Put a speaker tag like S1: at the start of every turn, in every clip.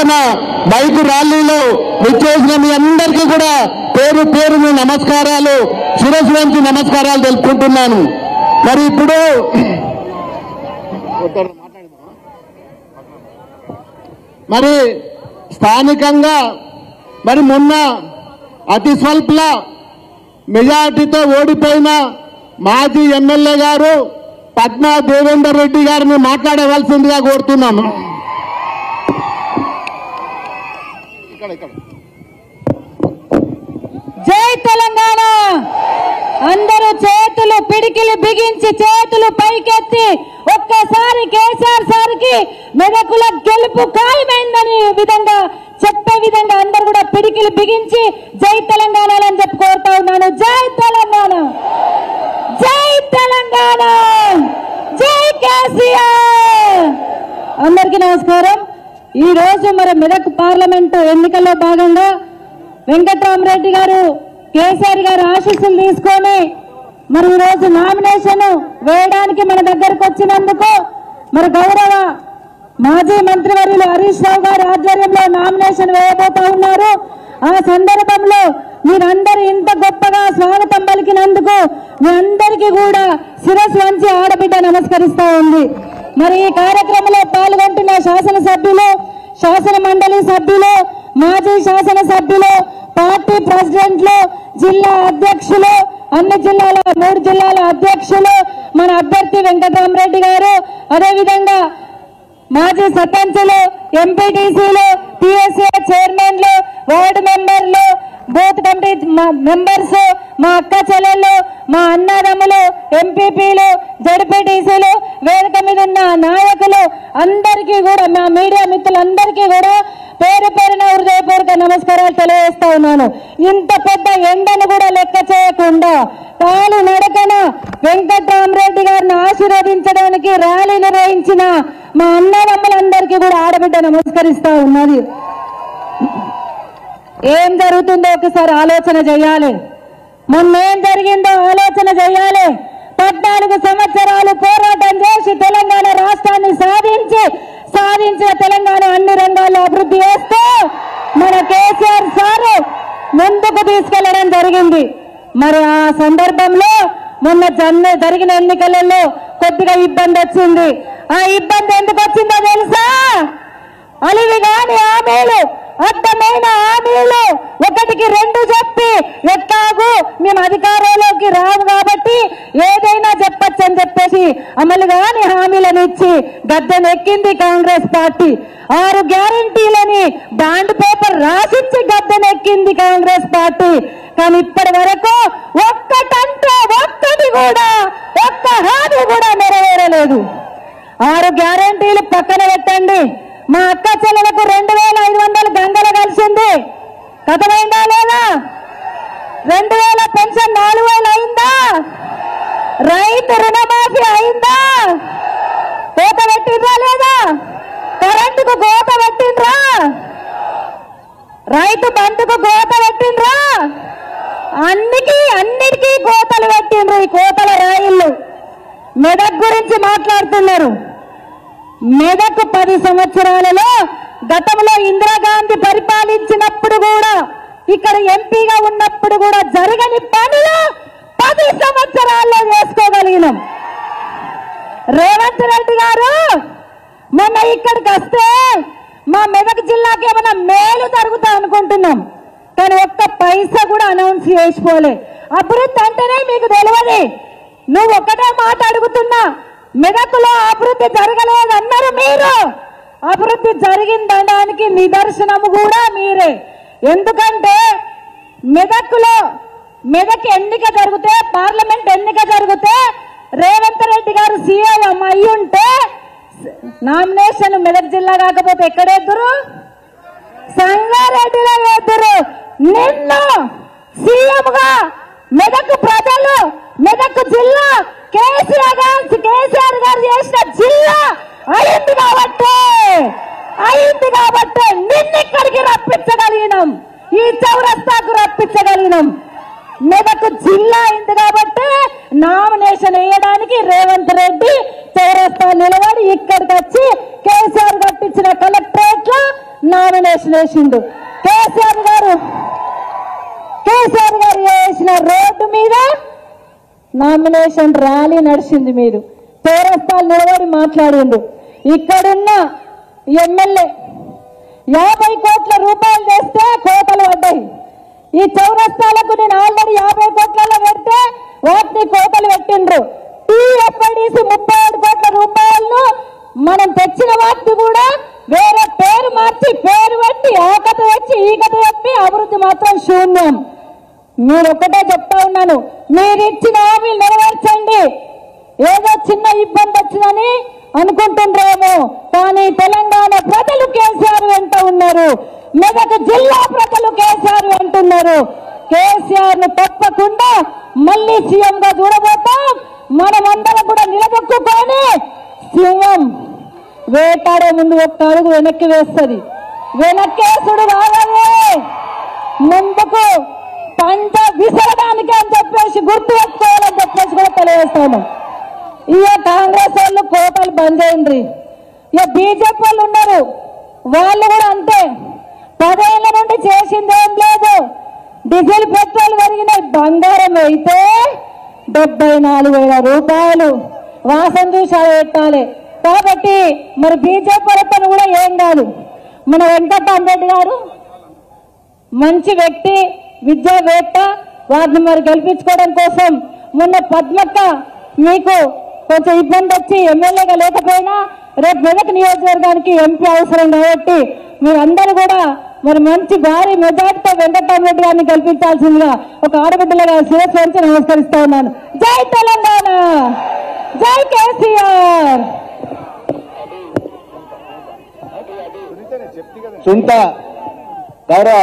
S1: ఎత్తున బైక్ ర్యాలీలో విచ్చేసిన మీ అందరికీ కూడా పేరు పేరును నమస్కారాలు, శిరస్సు వంచి నమస్కారాలు తెలుపుకుంటున్నాను. మరి ఇప్పుడు మరి స్థానికంగా మరి మొన్న అతి స్వల్ప మెజార్టీతో ఓడిపోయిన మాజీ ఎమ్మెల్యే గారు పద్మా దేవేందర్ రెడ్డి గారిని మాట్లాడవలసిందిగా కోరుతున్నాము.
S2: జై తెలంగాణ! అందరూ చేతులు పిడికిలు బిగించి చేతులు పైకెత్తి ఒక్కసారి కేసీఆర్ సార్కి మెదకుల గెలుపు ఖాయమైందని విధంగా చెప్పే విధంగా అందరూ కూడా పిడికిలు బిగించి జై తెలంగాణ అని చెప్పి కోరుతా ఉన్నాను. జై తెలంగాణ! జై తెలంగాణ! జై కేసీఆర్! అందరికీ నమస్కారం. ఈ రోజు మరి మెదక్ పార్లమెంటు ఎన్నికల్లో భాగంగా వెంకట్రామరెడ్డి గారు కేసీఆర్ గారు ఆశీస్సులు తీసుకొని మరి ఈ రోజు నామినేషన్ వేయడానికి మన దగ్గరకు వచ్చినందుకు మరి గౌరవ మాజీ మంత్రివర్యులు హరీష్ రావు గారి ఆధ్వర్యంలో నామినేషన్ వేయబోతా ఉన్నారు. ఆ సందర్భంలో మీరందరూ ఇంత గొప్పగా స్వాగతం పలికినందుకు మీ అందరికీ కూడా శిరస్సు వంచి ఆడబిడ్డ నమస్కరిస్తా ఉంది. మరి ఈ కార్యక్రమంలో పాల్గొంటున్న శాసనసభ్యులు, శాసన మండలి సభ్యులు, మాజీ శాసనసభ్యులు, పార్టీ ప్రెసిడెంట్లు, జిల్లా అధ్యక్షులు, అన్ని జిల్లాల 3 జిల్లాల అధ్యక్షులు, మన అభ్యర్థి వెంకట్రామరెడ్డి గారు, అదేవిధంగా మాజీ సర్పంచులు, ఎంపీటీసీలు, టీఎస్ఏ చైర్మన్లు, వార్డు మెంబర్లు, బూత్ కమిటీ మెంబర్స్, మా అక్క చెల్లెళ్ళు, మా అన్నదమ్ములు, ఎంపీపీలు, జడ్పీటీసీలు, వేదిక మీద ఉన్న నాయకులు అందరికీ కూడా, మా మీడియా మిత్రులందరికీ కూడా పేరు పేరున హృదయపూర్వక నమస్కారాలు తెలియజేస్తా ఉన్నాను. ఇంత పెద్ద ఎండను కూడా లెక్క చేయకుండా కాలు నడకన వెంకట్రామరెడ్డి గారిని ఆశీర్వదించడానికి ర్యాలీ నిర్వహించిన మా అన్నదమ్ములందరికీ కూడా ఆడబిడ్డ నమస్కరిస్తా ఉన్నది. ఏం జరుగుతుందో ఒకసారి ఆలోచన చేయాలి. మొన్నేం జరిగిందో ఆలోచన చేయాలి. 14 సంవత్సరాలు పోరాటం చేసి తెలంగాణ రాష్ట్రాన్ని సాధించిన తెలంగాణ అన్ని రంగాల్లో అభివృద్ధి చేస్తూ మన కేసీఆర్ సారు ముందుకు తీసుకెళ్లడం జరిగింది. మరి ఆ సందర్భంలో మొన్న జరిగిన ఎన్నికలలో కొద్దిగా ఇబ్బంది వచ్చింది. ఆ ఇబ్బంది ఎందుకు వచ్చిందో తెలుసా? అలివి కాని హామీలు, అర్థమైన హామీలు, 1కి 2 చెప్పి ఎట్లాగూ మేము అధికారంలోకి రాము కాబట్టి ఏదైనా చెప్పొచ్చని చెప్పేసి అమలు కాని హామీలను ఇచ్చి గద్దెనెక్కింది కాంగ్రెస్ పార్టీ. 6 గ్యారంటీలని బాండ్ పేపర్ రాసిచ్చి గద్దెనెక్కింది కాంగ్రెస్ పార్టీ. కానీ ఇప్పటి వరకు ఒక్కటి కూడా ఒక్క హామీ కూడా నెరవేరలేదు. 6 గ్యారంటీలు పక్కన పెట్టండి. మా అక్క చెల్లెలకు 2500 గంగలు కలిసింది. కథమైందా లేదా? 2000 పెన్షన్ 4000 అయిందా? రైతు రుణమాఫీ అయిందా? కోత పెట్టిండ్రా లేదా? కరెంటుకు కోత పెట్టిండ్రా? రైతు బంధుకు కోత పెట్టిండ్రా? అన్నిటికీ కోతలు పెట్టిండ్రు. ఈ కోతల రాయిళ్ళు మెదక్ గురించి మాట్లాడుతున్నారు. మెదక్ 10 సంవత్సరాలలో గతంలో ఇందిరాగాంధీ పరిపాలించినప్పుడు కూడా, ఇక్కడ ఎంపీగా ఉన్నప్పుడు కూడా జరగని పనులు 10 సంవత్సరాల్లో చేసుకోగలిగినాం. రేవంత్ రెడ్డి గారు మొన్న ఇక్కడికి వస్తే మా మెదక్ జిల్లాకి ఏమైనా మేలు జరుగుతా అనుకుంటున్నాం. కానీ ఒక్క పైసా కూడా అనౌన్స్ చేసుకోలే. అభివృద్ధి అంటేనే మీకు తెలియదు. నువ్వు ఒక్కటే మాట అడుగుతున్నా, మెదకులో అభివృద్ధి జరగలేదన్నారు మీరు. అభివృద్ధి జరిగిందనడానికి నిదర్శనము కూడా మీరే. ఎందుకంటే మెదక్ ఎన్నిక జరిగితే, పార్లమెంట్ ఎన్నిక జరిగితే రేవంత్ రెడ్డి గారు సీఎం అయి ఉంటే నామినేషన్ మెదక్ జిల్లా కాకపోతే ఎక్కడెద్దురు? సంగారెడ్డిలో ఎద్దురు. నిన్ను సీఎం గా మెదక్ ప్రజలు, మెదక్ జిల్లా కేసీఆర్ గారు చేసిన జిల్లా అయింది కాబట్టి నిన్ను ఇక్కడికి రప్పించగలిగినాం, ఈ చౌరస్తాకు రప్పించగలిగినాం. మెదక్ జిల్లా అయింది కాబట్టి నామినేషన్ వేయడానికి రేవంత్ రెడ్డి చౌరస్తా నిలబడి ఇక్కడికి వచ్చి కేసీఆర్ కట్టించిన కలెక్టరేట్ లో నామినేషన్ వేసిండు. కేసీఆర్ గారు వేసిన రోడ్డు మీద నామినేషన్ ర్యాలీ నడిచింది. మీరు చౌరస్తాలు నిలబడి మాట్లాడిండు. ఇక్కడున్న ఎమ్మెల్యే 50 కోట్ల రూపాయలు చేస్తే కోతలు పడ్డాయి. ఈ చౌరస్తాలకు నేను ఆల్రెడీ 50 కోట్లలో పెడితే వాటిని కోతలు పెట్టిండ్రు. టీఎఫ్ఐడిసి 37 కోట్ల రూపాయలను మనం తెచ్చిన వాటిని కూడా వేరే పేరు మార్చి పేరు పెట్టి ఆ కథ వచ్చి ఈ కథ చెప్పి అభివృద్ధి మాత్రం శూన్యం. మీరు ఒక్కటే చెప్తా ఉన్నాను, మీరు ఇచ్చిన హామీలు నెరవేర్చండి. ఏదో చిన్న ఇబ్బంది వచ్చిందని అనుకుంటుండ్రేమో, కానీ తెలంగాణ ప్రజలు కేసీఆర్ వెంట ఉన్నారు. మెదక్ జిల్లా ప్రజలు కేసీఆర్ వెంటున్నారు. కేసీఆర్ ను తప్పకుండా మళ్ళీ సీఎం గా చూడబోతాం. మనమందరం కూడా నిలదొక్కుకొని సింహం వేటాడే ముందు ఒక్క అడుగు వెనక్కి వేస్తుంది. వెనక్కేసుడు కావాలి, ముందుకు పంట విసరడానికి అని చెప్పేసి గుర్తు పెట్టుకోవాలని చెప్పేసి కూడా తెలియజేస్తాను. ఇక కాంగ్రెస్ వాళ్ళు కోటలు బంద్ చేయండి. ఇక బీజేపీ వాళ్ళు ఉన్నారు, వాళ్ళు కూడా అంతే. 10 ఏళ్ల నుండి చేసింది ఏం లేదు. డీజిల్ పెట్రోల్ పెరిగినాయి, బంగారం అయితే 74,000 రూపాయలు వాసన చూసి పెట్టాలి. కాబట్టి మరి బీజేపీ వాళ్ళతో కూడా ఏం కాదు. మన వెంకటరామరెడ్డి గారు మంచి వ్యక్తి, విద్యావేత్త, వారిని మరి గెలిపించుకోవడం కోసం మొన్న పద్మక్క మీకు కొంచెం ఇబ్బంది వచ్చి ఎమ్మెల్యేగా లేకపోయినా రేపు మెదక్ నియోజకవర్గానికి ఎంపీ అవసరం కాబట్టి మీరందరూ కూడా మరి మంచి భారీ మెజార్టీతో వెంకటరామరెడ్డి గారిని గెలిపించాల్సిందిగా ఒక ఆడబిడ్డలుగా శిరస్సు వంచి నమస్కరిస్తా ఉన్నాను. జై తెలంగాణ, జై కేసీఆర్.
S1: సుంత గౌరవ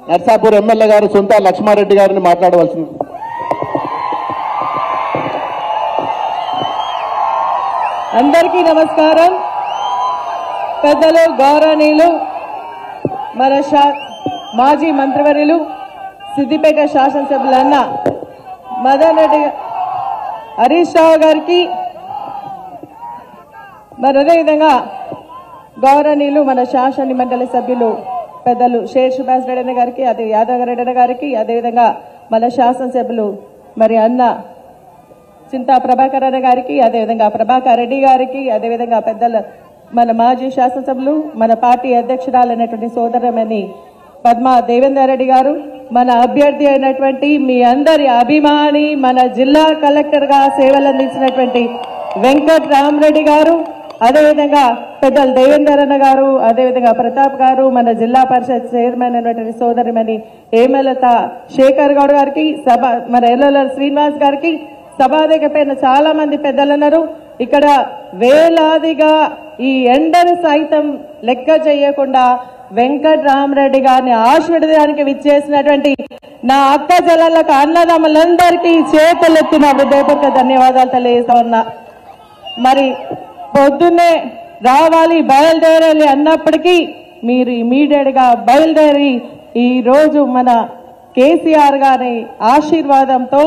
S1: నర్సాపూర్ ఎమ్మెల్యే గారు సుంత లక్ష్మారెడ్డి గారిని మాట్లాడవలసింది.
S3: అందరికీ నమస్కారం. పెద్దలు, గౌరవనీయులు, మన మాజీ మంత్రివర్యులు సిద్దిపేట శాసనసభ్యులు అన్న మదన్ రెడ్డి హరీష్ రావు గారికి, మరి అదేవిధంగా గౌరవనీయులు మన శాసన మండలి సభ్యులు పెద్దలు షేర్ సుభాష్ రెడ్డి గారికి, అదే యాదవ్ రెడ్డి గారికి, అదేవిధంగా మన శాసనసభ్యులు మరి అన్న చింతా ప్రభాకర్ అన్న గారికి, అదేవిధంగా ప్రభాకర్ రెడ్డి గారికి, అదేవిధంగా పెద్దలు మన మాజీ శాసనసభ్యులు మన పార్టీ అధ్యక్షురాలైనటువంటి సోదరమణి పద్మా దేవేందర్ రెడ్డి గారు, మన అభ్యర్థి అయినటువంటి మీ అందరి అభిమాని, మన జిల్లా కలెక్టర్ గా సేవలు అందించినటువంటి వెంకటరామరెడ్డి గారు, అదేవిధంగా పెద్దలు దేవేందర్ అన్న గారు, అదేవిధంగా ప్రతాప్ గారు, మన జిల్లా పరిషత్ చైర్మన్ అయినటువంటి సోదరిమణి హేమలత శేఖర్ గౌడ్ గారికి, మన ఎల్ఎల్ శ్రీనివాస్ గారికి, సభాధికపైన చాలా మంది పెద్దలున్నారు. ఇక్కడ వేలాదిగా ఈ ఎండను సైతం లెక్క చేయకుండా వెంకటరామరెడ్డి గారిని ఆశీర్వదించడానికి విచ్చేసినటువంటి నా అక్క జలాలకు అన్నదమ్ములందరికీ చేతులెత్తిన హృదయపూర్వక ధన్యవాదాలు తెలియజేస్తా ఉన్నా. మరి పొద్దున్నే రావాలి, బయలుదేరాలి అన్నప్పటికీ మీరు ఇమీడియట్ గా బయలుదేరి ఈ రోజు మన కేసీఆర్ గారి ఆశీర్వాదంతో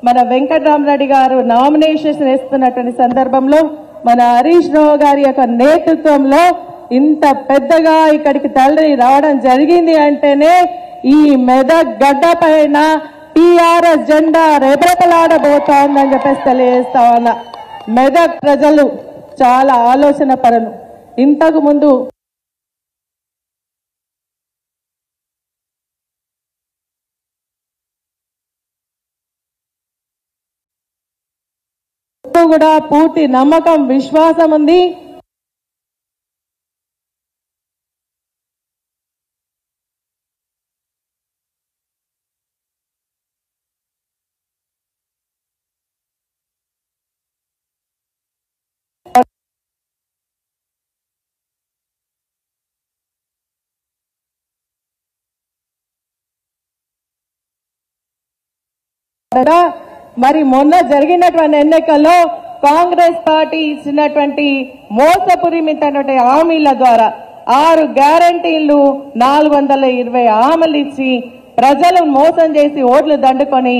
S3: మన వెంకటరామరెడ్డి గారు నామినేషన్ వేస్తున్నటువంటి సందర్భంలో మన హరీష్ రావు గారి యొక్క నేతృత్వంలో ఇంత పెద్దగా ఇక్కడికి తరలి రావడం జరిగింది అంటేనే ఈ మెదక్ గడ్డ పైన టీఆర్ఎస్ జెండా రెపరెపలాడబోతా ఉందని చెప్పేసి తెలియజేస్తా ఉన్నా. మెదక్ ప్రజలు చాలా ఆలోచన పరులు. ఇంతకు ముందు కూడా పూర్తి నమ్మకం, విశ్వాసం ఉంది. మరి మొన్న జరిగినటువంటి ఎన్నికల్లో కాంగ్రెస్ పార్టీ ఇచ్చినటువంటి మోసపూరితమైనటువంటి హామీల ద్వారా 6 గ్యారంటీలు 420 హామీలు ఇచ్చి ప్రజలు మోసం చేసి ఓట్లు దండుకొని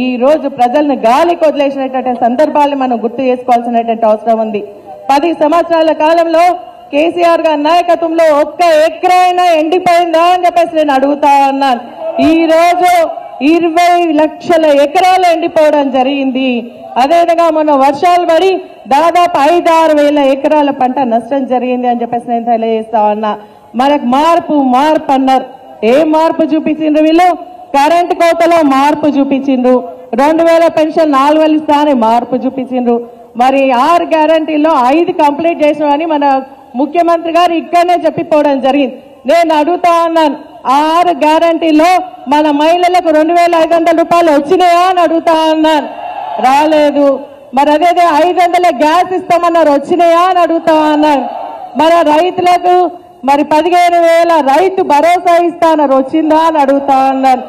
S3: ఈ రోజు ప్రజలను గాలికి వదిలేసినటువంటి సందర్భాలు మనం గుర్తు చేసుకోవాల్సినటువంటి అవసరం ఉంది. 10 సంవత్సరాల కాలంలో కేసీఆర్ గారి నాయకత్వంలో ఒక్క ఎకరైనా ఎండిపోయిందా అని చెప్పేసి నేను అడుగుతా ఉన్నాను. ఈ రోజు 20 లక్షల ఎకరాలు ఎండిపోవడం జరిగింది. అదేవిధంగా మొన్న వర్షాలు పడి దాదాపు 5-6 వేల ఎకరాల పంట నష్టం జరిగింది అని చెప్పేసి నేను తెలియజేస్తా ఉన్నా. మనకు మార్పు అన్నారు. ఏ మార్పు చూపించిండ్రు వీళ్ళు? కరెంటు కోతలో మార్పు చూపించిండ్రు. 2000 పెన్షన్ 4000 ఇస్తా అని మార్పు చూపించిండ్రు. మరి 6 గ్యారంటీలో 5 కంప్లీట్ చేసామని మన ముఖ్యమంత్రి గారు ఇక్కడనే చెప్పిపోవడం జరిగింది. నేను అడుగుతా ఉన్నాను, 6 గ్యారంటీలో మన మహిళలకు 2500 రూపాయలు వచ్చినాయా అని అడుగుతా ఉన్నాను. రాలేదు. మరి అదే 500 గ్యాస్ ఇస్తామన్నారు, వచ్చినాయా అని అడుగుతా ఉన్నాను. మన రైతులకు మరి 15,000 రైతు భరోసా ఇస్తానన్నారు, వచ్చిందా అని అడుగుతా ఉన్నాను.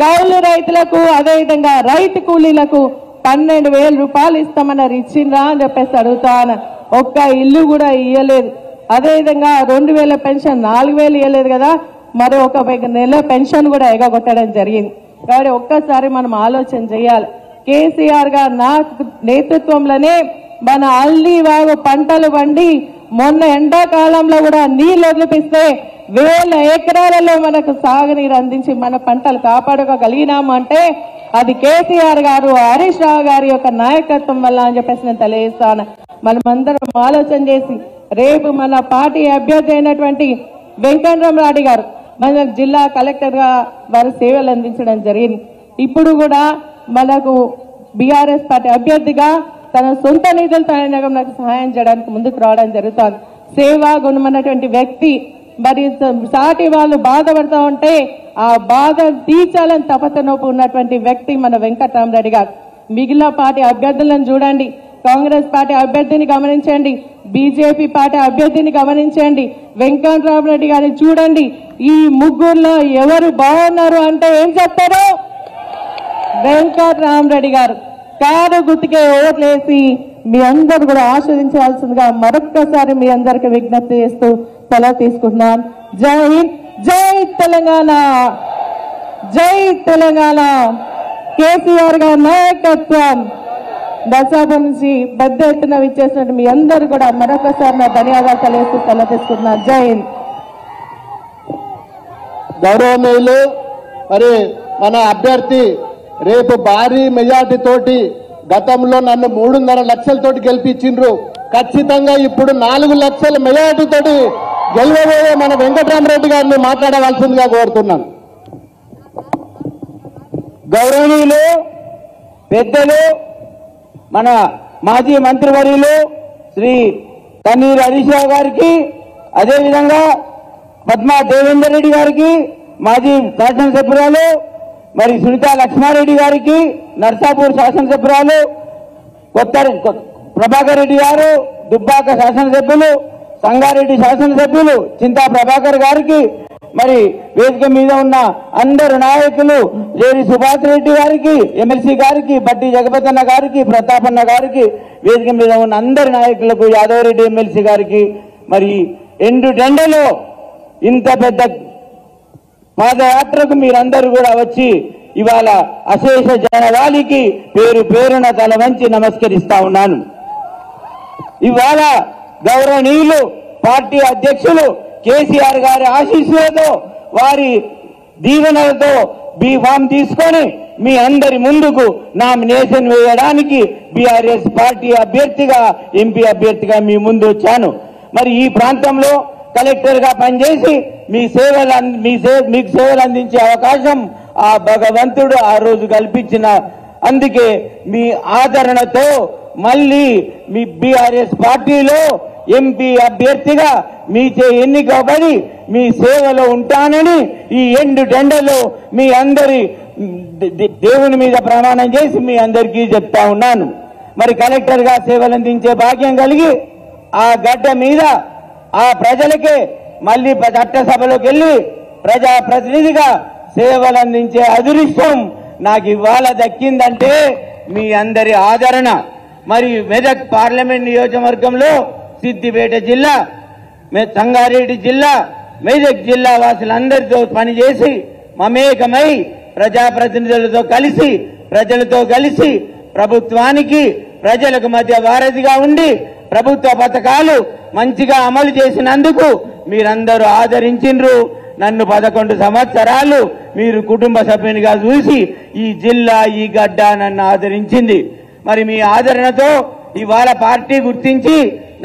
S3: కౌలు రైతులకు అదేవిధంగా రైతు కూలీలకు 12,000 రూపాయలు ఇస్తామన్నారు, ఇచ్చిందా అని చెప్పేసి అడుగుతాను. ఒక్క ఇల్లు కూడా ఇయ్యలేదు. అదేవిధంగా 2000 పెన్షన్ 4000 ఇవ్వలేదు కదా, మరి ఒక నెల పెన్షన్ కూడా ఎగగొట్టడం జరిగింది. కాబట్టి ఒక్కసారి మనం ఆలోచన చేయాలి. కేసీఆర్ గారు నేతృత్వంలోనే మన అల్లి వాగు పంటలు పండి మొన్న ఎండాకాలంలో కూడా నీళ్లు వదిలిపిస్తే 1000 ఎకరాలలో మనకు సాగునీరు అందించి మన పంటలు కాపాడుకోగలిగినాము అంటే అది కేసీఆర్ గారు, హరీష్ రావు గారి యొక్క నాయకత్వం వల్ల అని చెప్పేసి నేను తెలియజేస్తాను. మనమందరం ఆలోచన చేసి రేపు మన పార్టీ అభ్యర్థి అయినటువంటి వెంకటరామరెడ్డి గారు మన జిల్లా కలెక్టర్ గా వారు సేవలు అందించడం జరిగింది. ఇప్పుడు కూడా మనకు బీఆర్ఎస్ పార్టీ అభ్యర్థిగా తన సొంత నిధులతో నాకు సహాయం చేయడానికి ముందుకు రావడం జరుగుతుంది. సేవా గుణమైనటువంటి వ్యక్తి. మరి సాటి వాళ్ళు బాధపడుతూ ఉంటే ఆ బాధ తీర్చాలని తపతనోపు ఉన్నటువంటి వ్యక్తి మన వెంకటరామరెడ్డి గారు. మిగిలిన పార్టీ అభ్యర్థులను చూడండి, కాంగ్రెస్ పార్టీ అభ్యర్థిని గమనించండి, బీజేపీ పార్టీ అభ్యర్థిని గమనించండి, వెంకటరామరెడ్డి గారిని చూడండి. ఈ ముగ్గురులో ఎవరు బాగున్నారు అంటే ఏం చెప్తారు? వెంకటరామరెడ్డి గారు. కారు గుర్తుకే ఓట్లేసి మీ అందరూ కూడా ఆస్వాదించాల్సిందిగా మరొక్కసారి మీ అందరికి విజ్ఞప్తి చేస్తూ సెలవు తీసుకుంటున్నాను. జై హింద్, జై తెలంగాణ, జై తెలంగాణ. కేసీఆర్ గారి నాయకత్వం. దశాపం నుంచి పెద్ద ఎత్తున విచ్చేసినట్టు మీ అందరూ కూడా మరొకసారి నా ధన్యవాదాలు తెలియజేస్తూ సెలవు తీసుకుంటున్నాను. జై హింద్.
S1: గౌరవనీయులు, మరి మన అభ్యర్థి రేపు భారీ మెజార్టీ తోటి గతంలో నన్ను 3.5 లక్షలతోటి గెలిపించిండ్రు. ఖచ్చితంగా ఇప్పుడు 4 లక్షల మెజార్టీ తోటి గెలవబోయే మన వెంకటరామరెడ్డి గారిని మాట్లాడవలసిందిగా కోరుతున్నాను.
S4: గౌరవనీయులు, పెద్దలు, మన మాజీ మంత్రివర్యులు శ్రీ తన్నీరు హరీష్ రావు గారికి, అదేవిధంగా పద్మా దేవేందర్ రెడ్డి గారికి, మాజీ శాసనసభ్యురాలు మరి సునీతా లక్ష్మారెడ్డి గారికి, నర్సాపూర్ శాసనసభ్యురాలు కొత్త ప్రభాకర్ రెడ్డి గారు, దుబ్బాక శాసనసభ్యులు, సంగారెడ్డి శాసనసభ్యులు చింతా ప్రభాకర్ గారికి, మరి వేదిక మీద ఉన్న అందరు నాయకులు జేడి సుభాష్ రెడ్డి గారికి, ఎమ్మెల్సీ గారికి, బట్టి జగపతన్న గారికి, ప్రతాపన్న గారికి, వేదిక మీద ఉన్న అందరి నాయకులకు, యాదవ్ రెడ్డి ఎమ్మెల్సీ గారికి, మరి ఎండు టెండలో ఇంత పెద్ద పాదయాత్రకు మీరందరూ కూడా వచ్చి ఇవాళ అశేష జనవాళికి పేరు పేరున తల వంచి నమస్కరిస్తా ఉన్నాను. ఇవాళ గౌరవనీయులు పార్టీ అధ్యక్షులు కేసీఆర్ గారి ఆశీస్సులతో, వారి దీవెనలతో బీఫామ్ తీసుకొని మీ అందరి ముందుకు నామినేషన్ వేయడానికి బీఆర్ఎస్ పార్టీ అభ్యర్థిగా, ఎంపీ అభ్యర్థిగా మీ ముందు వచ్చాను. మరి ఈ ప్రాంతంలో కలెక్టర్ గా పనిచేసి మీకు సేవలు అందించే అవకాశం ఆ భగవంతుడు ఆ రోజు కల్పించిన, అందుకే మీ ఆదరణతో మళ్ళీ మీ బీఆర్ఎస్ పార్టీలో ఎంపీ అభ్యర్థిగా మీచే ఎన్నికబడి మీ సేవలో ఉంటానని ఈ ఎండు టెండలో మీ అందరి దేవుని మీద ప్రమాణం చేసి మీ అందరికీ చెప్తా ఉన్నాను. మరి కలెక్టర్ గా సేవలు అందించే భాగ్యం కలిగి ఆ గడ్డ మీద ఆ ప్రజలకే మళ్ళీ చట్టసభలోకి వెళ్లి ప్రజాప్రతినిధిగా సేవలు అందించే అదృష్టం నాకు ఇవాళ దక్కిందంటే మీ అందరి ఆదరణ. మరి మెదక్ పార్లమెంట్ నియోజకవర్గంలో సిద్దిపేట జిల్లా, సంగారెడ్డి జిల్లా, మెదక్ జిల్లా వాసులందరితో పనిచేసి మమేకమై ప్రజాప్రతినిధులతో కలిసి, ప్రజలతో కలిసి ప్రభుత్వానికి ప్రజలకు మధ్య వారధిగా ఉండి ప్రభుత్వ పథకాలు మంచిగా అమలు చేసినందుకు మీరందరూ ఆదరించిండ్రు. నన్ను 11 సంవత్సరాలు మీరు కుటుంబ సభ్యునిగా చూసి ఈ జిల్లా ఈ గడ్డ నన్ను ఆదరించింది. మరి మీ ఆదరణతో ఇవాళ పార్టీ గుర్తించి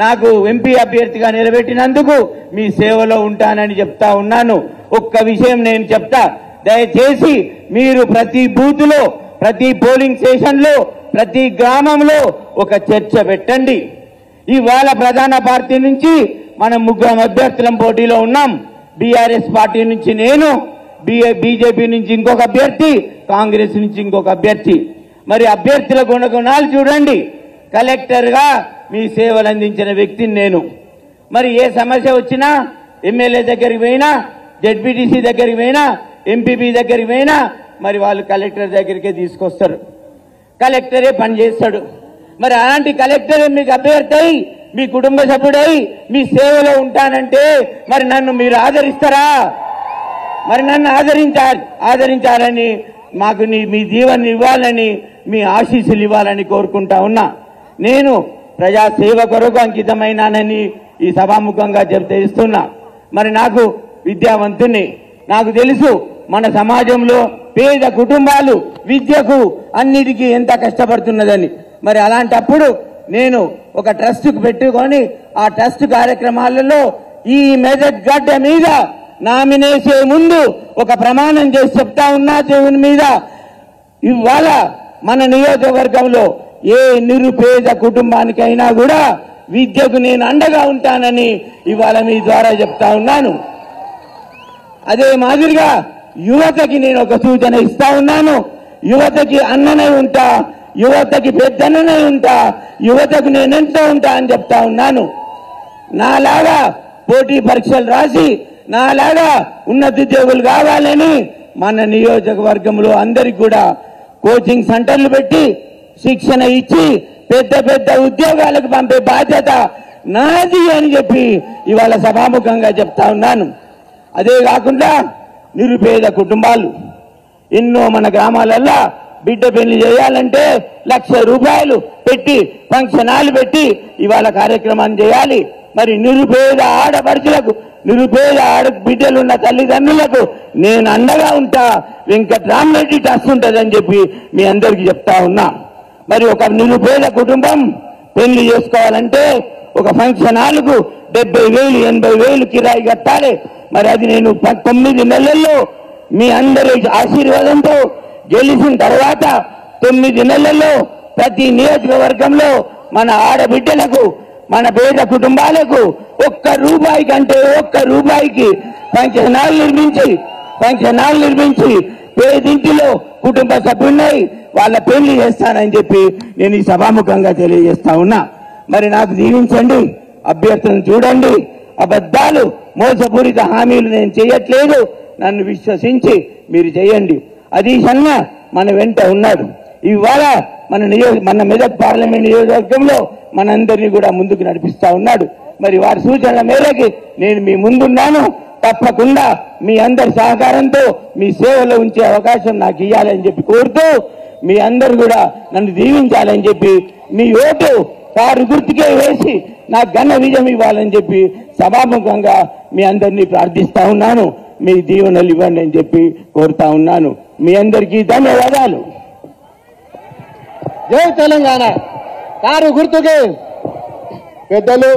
S4: నాకు ఎంపీ అభ్యర్థిగా నిలబెట్టినందుకు మీ సేవలో ఉంటానని చెప్తా ఉన్నాను. ఒక్క విషయం నేను చెప్తా, దయచేసి మీరు ప్రతి బూత్ లో, ప్రతి పోలింగ్ స్టేషన్ లో, ప్రతి గ్రామంలో ఒక చర్చ పెట్టండి. ఇవాళ ప్రధాన పార్టీ నుంచి మనం 3 అభ్యర్థులం పోటీలో ఉన్నాం. బీఆర్ఎస్ పార్టీ నుంచి నేను, బీజేపీ నుంచి ఇంకొక అభ్యర్థి, కాంగ్రెస్ నుంచి ఇంకొక అభ్యర్థి. మరి అభ్యర్థుల గుణగుణాలు చూడండి. కలెక్టర్గా మీ సేవలు అందించిన వ్యక్తిని నేను. మరి ఏ సమస్య వచ్చినా ఎమ్మెల్యే దగ్గరికి పోయినా, జెడ్పీటీసీ దగ్గరికి పోయినా, ఎంపీపీ దగ్గరికి పోయినా మరి వాళ్ళు కలెక్టర్ దగ్గరికే తీసుకొస్తారు. కలెక్టరే పని చేస్తాడు. మరి అలాంటి కలెక్టరే మీకు అభ్యర్థి అయి, మీ కుటుంబ సభ్యుడై మీ సేవలో ఉంటానంటే మరి నన్ను మీరు ఆదరిస్తారా? మరి నన్ను ఆదరించాలని మాకు మీ దీవెన ఇవ్వాలని, మీ ఆశీస్సులు ఇవ్వాలని కోరుకుంటా ఉన్నా. నేను ప్రజాసేవ కొరకు అంకితమైనానని ఈ సభాముఖంగా తెలుస్తున్నా. మరి నాకు విద్యావంతుని, నాకు తెలుసు మన సమాజంలో పేద కుటుంబాలు విద్యకు అన్నిటికీ ఎంత కష్టపడుతున్నదని. మరి అలాంటప్పుడు నేను ఒక ట్రస్ట్కు పెట్టుకొని ఆ ట్రస్ట్ కార్యక్రమాలలో ఈ మెదక్ గడ్డ మీద నామినేసే ముందు ఒక ప్రమాణం చేసి చెప్తా ఉన్నా దేవుని మీద, ఇవాళ మన నియోజకవర్గంలో ఏ నిరుపేద కుటుంబానికైనా కూడా విద్యకు నేను అండగా ఉంటానని ఇవాళ మీ ద్వారా చెప్తా ఉన్నాను. అదే మాదిరిగా యువతకి నేను ఒక సూచన ఇస్తా ఉన్నాను. యువతకి అన్ననై ఉంటా, యువతకి పెద్దన్ననై ఉంటా, యువతకు నేనెంతో ఉంటా అని చెప్తా ఉన్నాను. నాలాగా పోటీ పరీక్షలు రాసి నాలాగా ఉన్నతోద్యోగులు కావాలని మన నియోజకవర్గంలో అందరికి కూడా కోచింగ్ సెంటర్లు పెట్టి శిక్షణ ఇచ్చి పెద్ద పెద్ద ఉద్యోగాలకు పంపే బాధ్యత నాది అని చెప్పి ఇవాళ సభాముఖంగా చెప్తా ఉన్నాను. అదే కాకుండా నిరుపేద కుటుంబాలు ఎన్నో మన గ్రామాలల్లో బిడ్డ పెళ్లి చేయాలంటే 1,00,000 రూపాయలు పెట్టి ఫంక్షన్ హాల్ పెట్టి ఇవాళ కార్యక్రమాన్ని చేయాలి. మరి నిరుపేద ఆడపడుచులకు, నిరుపేద బిడ్డలున్న తల్లిదండ్రులకు నేను అండగా ఉంటా. వెంకట్రామరెడ్డి ట్రస్ట్ ఉంటుందని చెప్పి మీ అందరికీ చెప్తా ఉన్నా. మరి ఒక నిరుపేద కుటుంబం పెళ్లి చేసుకోవాలంటే ఒక ఫంక్షన్ హాల్కు 70,000 80,000 కిరాయి కట్టాలి. మరి అది నేను 9 నెలల్లో మీ అందరి ఆశీర్వాదంతో గెలిచిన తర్వాత 9 నెలల్లో ప్రతి నియోజకవర్గంలో మన ఆడబిడ్డలకు, మన పేద కుటుంబాలకు 1 రూపాయి కంటే 1 రూపాయికి ఫంక్షన్ హాల్ నిర్మించి పేదింటిలో కుటుంబ సభ్యున్నై వాళ్ళ పెళ్లి చేస్తానని చెప్పి నేను ఈ సభాముఖంగా తెలియజేస్తా ఉన్నా. మరి నాకు దీవించండి, అభ్యర్థులను చూడండి. అబద్ధాలు, మోసపూరిత హామీలు నేను చేయట్లేదు. నన్ను విశ్వసించి మీరు చేయండి. హరీష్ అన్న మన వెంట ఉన్నాడు. ఇవాళ మన మెదక్ పార్లమెంట్ నియోజకవర్గంలో మనందరినీ కూడా ముందుకు నడిపిస్తా ఉన్నాడు. మరి వారి సూచనల మేరకు నేను మీ ముందున్నాను. తప్పకుండా మీ అందరి సహకారంతో మీ సేవలో ఉంచే అవకాశం నాకు ఇవ్వాలని చెప్పి కోరుతూ, మీ అందరు కూడా నన్ను దీవించాలని చెప్పి, మీ ఓటు కారు గుర్తుకే వేసి నాకు ఘన విజయం ఇవ్వాలని చెప్పి సభాముఖంగా మీ అందరినీ ప్రార్థిస్తా ఉన్నాను. మీ దీవెనలు ఇవ్వండి అని చెప్పి కోరుతా ఉన్నాను. మీ అందరికీ ధన్యవాదాలు.
S1: జై తెలంగాణ. కారు గుర్తుకే. పెద్దలు,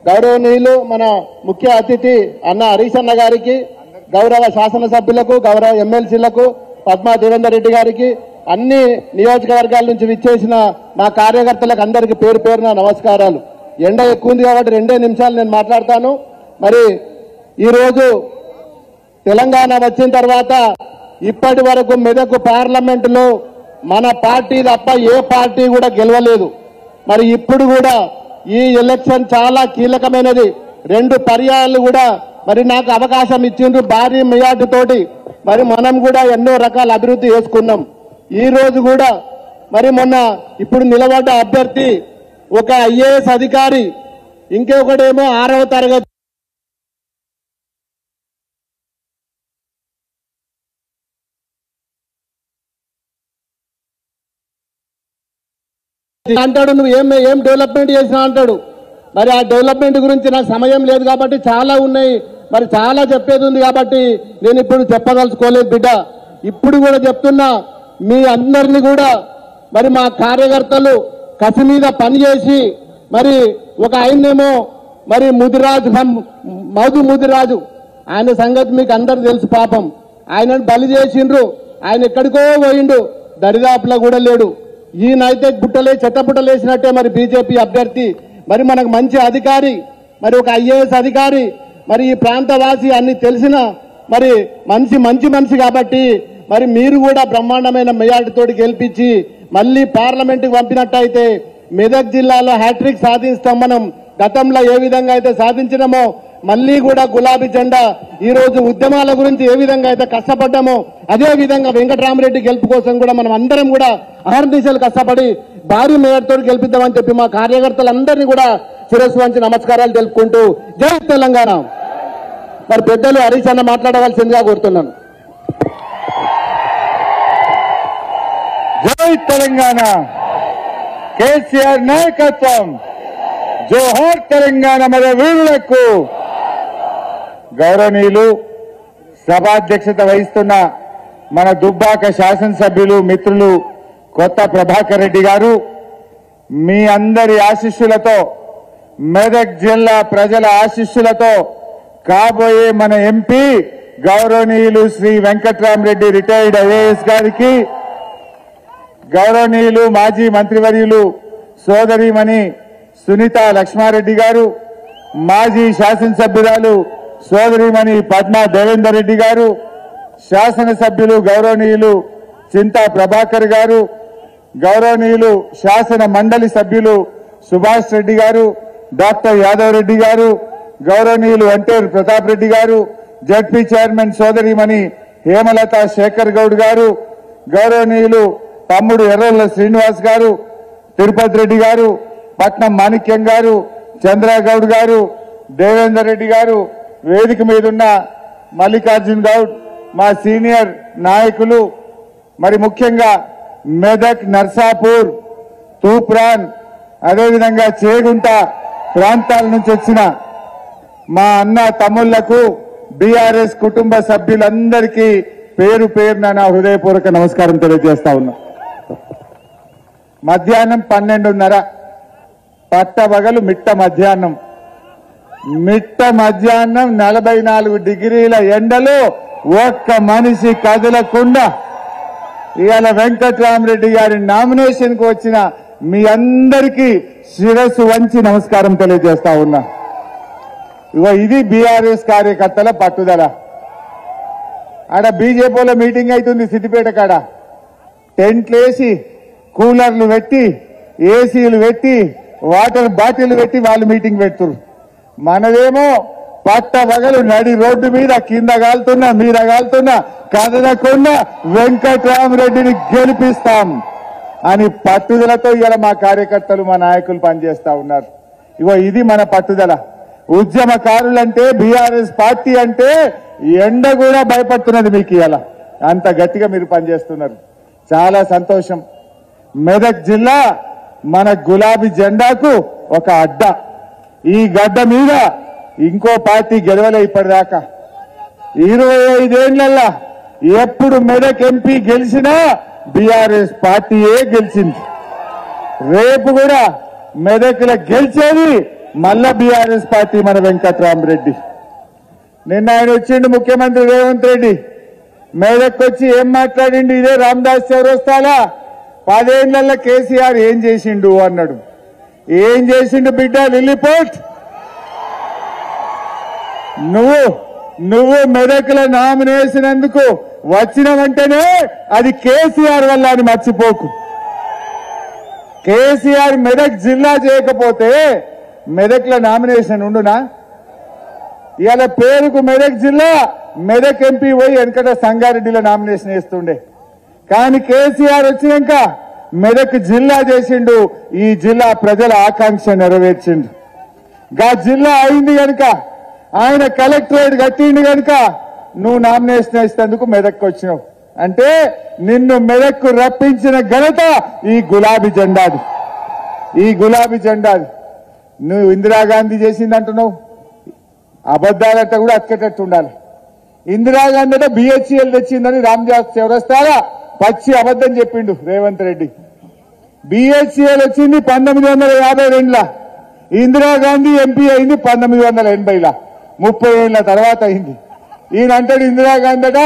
S1: గౌరవనీయులు, మన ముఖ్య అతిథి అన్న హరీష్ అన్న గారికి, గౌరవ శాసనసభ్యులకు, గౌరవ ఎమ్మెల్సీలకు, పద్మా దేవేందర్ రెడ్డి గారికి, అన్ని నియోజకవర్గాల నుంచి విచ్చేసిన మా కార్యకర్తలకు అందరికీ పేరు పేరున నమస్కారాలు. ఎండ ఎక్కువ ఉంది కాబట్టి 2 నిమిషాలు నేను మాట్లాడతాను. మరి ఈరోజు తెలంగాణ వచ్చిన తర్వాత ఇప్పటి వరకు మెదక్ పార్లమెంటులో మన పార్టీ తప్ప ఏ పార్టీ కూడా గెలవలేదు. మరి ఇప్పుడు కూడా ఈ ఎలక్షన్ చాలా కీలకమైనది. 2 పర్యాయాలు కూడా మరి నాకు అవకాశం ఇచ్చిండ్రు భారీ మెజార్టీ తోటి. మరి మనం కూడా ఎన్నో రకాల అభివృద్ధి చేసుకున్నాం. ఈ రోజు కూడా మరి మొన్న ఇప్పుడు నిలబడ్డ అభ్యర్థి ఒక ఐఏఎస్ అధికారి, ఇంకొకడేమో 6వ తరగతి అంటాడు. నువ్వు ఏం డెవలప్మెంట్ చేసినా అంటాడు. మరి ఆ డెవలప్మెంట్ గురించి నాకు సమయం లేదు కాబట్టి చాలా ఉన్నాయి, మరి చాలా చెప్పేది ఉంది కాబట్టి నేను ఇప్పుడు చెప్పదలుచుకోలేదు బిడ్డ. ఇప్పుడు కూడా చెప్తున్నా, మీ అందరినీ కూడా మరి మా కార్యకర్తలు కసి మీద పనిచేసి మరి ఒక ఆయనేమో మరి మధు ముదిరాజు ఆయన సంగతి మీకు అందరు తెలుసు. పాపం ఆయనను బలి చేసిండ్రు, ఆయన ఎక్కడికో పోయిండు, దరిదాపులో కూడా లేడు. ఈయనైతే చెత్త పుట్టలేసినట్టే మరి బీజేపీ అభ్యర్థి, మరి మనకు మంచి అధికారి, మరి ఒక ఐఏఎస్ అధికారి, మరి ఈ ప్రాంతవాసి అన్ని తెలిసిన మరి మంచి మనిషి కాబట్టి మరి మీరు కూడా బ్రహ్మాండమైన మెజార్టీతోటి గెలిపించి మళ్ళీ పార్లమెంటుకు పంపినట్టయితే మెదక్ జిల్లాలో హ్యాట్రిక్ సాధిస్తాం. మనం గతంలో ఏ విధంగా అయితే సాధించినామో మళ్ళీ కూడా గులాబీ జెండా ఈ రోజు ఉద్యమాల గురించి ఏ విధంగా అయితే కష్టపడ్డామో అదే విధంగా వెంకటరామరెడ్డి గెలుపు కోసం కూడా మనం అందరం కూడా అహర్నిశలు కష్టపడి భారీ మేయర్తో గెలిపిద్దామని చెప్పి మా కార్యకర్తలందరినీ కూడా శిరస్సు వంచి నమస్కారాలు తెలుపుకుంటూ జై తెలంగాణ. మరి పెద్దలు హరీష్ అన్న మాట్లాడవలసిందిగా కోరుతున్నాను.
S5: జై తెలంగాణ, కేసీఆర్ నాయకత్వం, జోహార్ తెలంగాణ మన వీరులకు. గౌరవనీయులు సభాధ్యక్షత వహిస్తున్న మన దుబ్బాక శాసనసభ్యులు మిత్రులు కొత్త ప్రభాకర్ రెడ్డి గారు, మీ అందరి ఆశీస్సులతో, మెదక్ జిల్లా ప్రజల ఆశీస్సులతో కాబోయే మన ఎంపీ గౌరవనీయులు శ్రీ వెంకట్రామరెడ్డి రిటైర్డ్ ఐఏఎస్ గారికి, గౌరవనీయులు మాజీ మంత్రివర్యులు సోదరిమణి సునీత లక్ష్మారెడ్డి గారు, మాజీ శాసనసభ్యురాలు సోదరిమణి పద్మా దేవేందర్ రెడ్డి గారు, శాసనసభ్యులు గౌరవనీయులు చింతా ప్రభాకర్ గారు, గౌరవనీయులు శాసన మండలి సభ్యులు సుభాష్ రెడ్డి గారు, డాక్టర్ యాదవ్ రెడ్డి గారు, గౌరవనీయులు వంటేరు ప్రతాప్ రెడ్డి గారు, జడ్పీ చైర్మన్ సోదరిమణి హేమలత శేఖర్ గౌడ్ గారు, గౌరవనీయులు తమ్ముడు ఎర్రల్ల శ్రీనివాస్ గారు, తిరుపతి రెడ్డి గారు, పట్నం మాణిక్యం గారు, చంద్రగౌడ్ గారు, దేవేందర్ రెడ్డి గారు, వేదిక మీదున్న మల్లికార్జున్ గౌడ్, మా సీనియర్ నాయకులు, మరి ముఖ్యంగా మెదక్, నర్సాపూర్, తూప్రాన్, అదేవిధంగా చేగుంట ప్రాంతాల నుంచి వచ్చిన మా అన్న తమ్ముళ్లకు, బీఆర్ఎస్ కుటుంబ సభ్యులందరికీ పేరు పేరున నా హృదయపూర్వక నమస్కారం తెలియజేస్తా ఉన్నా. మధ్యాహ్నం 12:30 పట్టబగలు మిట్ట మధ్యాహ్నం 44 డిగ్రీల ఎండలో ఒక్క మనిషి కదలకుండా ఇవాళ వెంకట్రామరెడ్డి గారి నామినేషన్ కు వచ్చిన మీ అందరికీ శిరస్సు వంచి నమస్కారం తెలియజేస్తా ఉన్నా. ఇగో ఇది బీఆర్ఎస్ కార్యకర్తల పట్టుదల. ఆడ బీజేపీలో మీటింగ్ అవుతుంది సిద్దిపేట కాడ, టెంట్లేసి కూలర్లు పెట్టి ఏసీలు పెట్టి వాటర్ బాటిల్ పెట్టి వాళ్ళు మీటింగ్ పెడుతున్నారు. మనదేమో పట్టబగలు నడి రోడ్డు మీద కింద కాలుతున్నా మీద కాలుతున్నా కదలకుండా వెంకట్రామరెడ్డిని గెలిపిస్తాం అని పట్టుదలతో ఇలా మా కార్యకర్తలు మా నాయకులు పనిచేస్తా ఉన్నారు. ఇగో ఇది మన పట్టుదల. ఉద్యమకారులంటే బీఆర్ఎస్ పార్టీ అంటే ఎండ కూడా భయపడుతున్నది మీకు. ఇలా అంత గట్టిగా మీరు పనిచేస్తున్నారు, చాలా సంతోషం. మెదక్ జిల్లా మన గులాబీ జెండాకు ఒక అడ్డ. ఈ గడ్డ మీద ఇంకో పార్టీ గెలవలే ఇప్పటిదాకా. 25 ఏళ్లల్లా ఎప్పుడు మెదక్ ఎంపీ గెలిచినా బీఆర్ఎస్ పార్టీయే గెలిచింది. రేపు కూడా మెదక్లో గెలిచేది మళ్ళా బీఆర్ఎస్ పార్టీ, మన వెంకట్రామరెడ్డి. నిన్న ఆయన వచ్చిండు ముఖ్యమంత్రి రేవంత్ రెడ్డి, మెదక్ వచ్చి ఏం మాట్లాడిండు, ఇదే రామదాస్ చౌరస్తాలా 10 ఏళ్లలో కేసీఆర్ ఏం చేసిండు అన్నాడు. ఏం చేసిండు బిడ్డ లిల్లీపోట్? నువ్వు మెదక్ల నామినేషన్ ఎందుకు వచ్చిన వెంటనే అది కేసీఆర్ వల్ల అని మర్చిపోకు. కేసీఆర్ మెదక్ జిల్లా చేయకపోతే మెదక్ల నామినేషన్ ఉండునా? ఇవాళ పేరుకు మెదక్ జిల్లా, మెదక్ ఎంపీ పోయి వెనకట సంగారెడ్డిలో నామినేషన్ వేస్తుండే. కానీ కేసీఆర్ వచ్చినాక మెదక్ జిల్లా చేసిండు. ఈ జిల్లా ప్రజల ఆకాంక్ష నెరవేర్చిండు. గా జిల్లా అయింది కనుక, ఆయన కలెక్టరేట్ కట్టిండు కనుక నువ్వు నామినేషన్ వేసేందుకు మెదక్కు వచ్చినావు. అంటే నిన్ను మెదక్కు రప్పించిన ఘనత ఈ గులాబీ జెండాది. నువ్వు ఇందిరాగాంధీ చేసింది అంటున్నావు, అబద్దాలంటే కూడా అతికేటట్టు ఉండాలి. ఇందిరాగాంధీ అంటే బిహెచ్ఎల్ తెచ్చిందని రామ్దాస్ చౌరస్తారా పచ్చి అబద్దం చెప్పిండు రేవంత్ రెడ్డి. బిహెచ్ఎల్ వచ్చింది 1952లా, ఇందిరాగాంధీ ఎంపీ అయింది 1980లా, 30 ఏళ్ల తర్వాత అయింది. ఈయన అంటాడు ఇందిరాగాంధీ అట